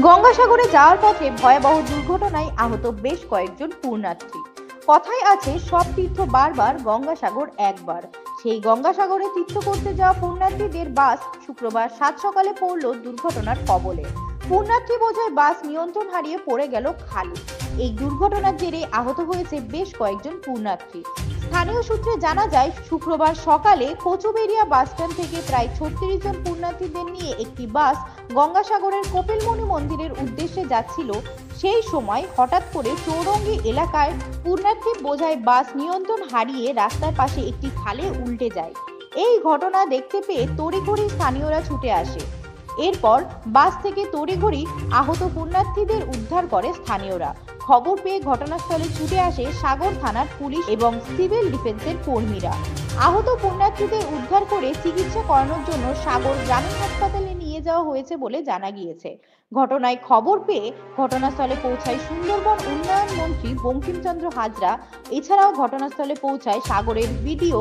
গঙ্গাসাগরে যাওয়ার পথে ভয়াবহ দুর্ঘটনায় আহত বেশ কয়েকজন পুণ্যার্থী। কথায় আছে সব তীর্থ বারবার, গঙ্গাসাগর একবার। সেই গঙ্গাসাগরে তীর্থ করতে যাওয়া পুণ্যার্থীদের বাস শুক্রবার সাত সকালে পড়ল দুর্ঘটনার কবলে। পুণ্যার্থী বোঝাই বাস নিয়ন্ত্রণ হারিয়ে পড়ে গেল খালে। এই দুর্ঘটনার জেরে আহত হয়েছে বেশ কয়েকজন পুণ্যার্থী। স্থানীয় সূত্রে জানা যায়, শুক্রবার সকালে কচুবেড়িয়া বাসস্ট্যান্ড থেকে প্রায় 36 জন পুণ্যার্থীদের নিয়ে একটি বাস গঙ্গাসাগরের কপিলমুনি মন্দিরের উদ্দেশ্যে যাচ্ছিল। সেই সময় হঠাৎ করে চৌরঙ্গি এলাকায় পুণ্যার্থী বোঝাই বাস নিয়ন্ত্রণ হারিয়ে রাস্তার পাশে একটি খালে উল্টে যায়। এই ঘটনা দেখতে পেয়ে তড়িঘড়ি স্থানীয়রা ছুটে আসে। এরপর বাস থেকে তড়িঘড়ি আহত পুণ্যার্থীদের উদ্ধার করে স্থানীয়রা। খবর পেয়ে ঘটনাস্থলে ছুটে আসে সাগর থানার পুলিশ এবং সিভিল ডিফেন্সের কর্মীরা। আহত পুণ্যার্থীদের উদ্ধার করে চিকিৎসা করানোর জন্য সাগর গ্রামীণ হাসপাতালে নিয়ে যাওয়া হয়েছে বলে জানা গিয়েছে। ঘটনায় খবর পেয়ে ঘটনাস্থলে পৌঁছায় সুন্দরবন উন্নয়ন মন্ত্রী বঙ্কিমচন্দ্র হাজরা। এছাড়াও ঘটনাস্থলে পৌঁছায় সাগরের বিডিও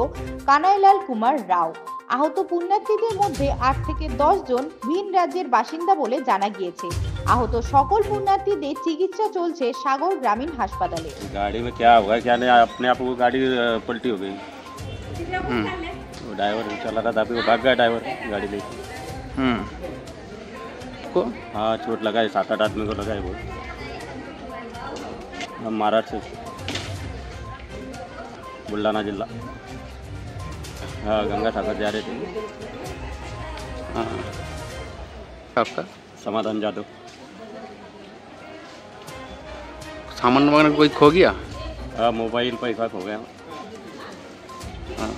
কানাইলাল কুমার রাও। আহত পুণ্যার্থীদের মধ্যে 8 থেকে 10 জন ভিন রাজ্যের বাসিন্দা বলে জানা গিয়েছে। आहत सकल पुण्यार्थीদের चिकित्सा चलছে सागर ग्रामीण हासपाताले। गाड़ी में क्या हुआ क्या नहीं, अपने आप वो गाड़ी पलटी हो गई। वो ड्राइवर चला रहा था, अभी वो भाग गया ड्राइवर गाड़ी लेके। को हाँ चोट लगा है, 7-8 आदमी को लगा है। वो हम महाराष्ट्र से बुल्ढाना जिला। हाँ गंगा सागर जा रहे थे। आपका समाधान जादव। सामान वगैरह कोई खो गया? हाँ मोबाइल पैसा खो गया। हाँ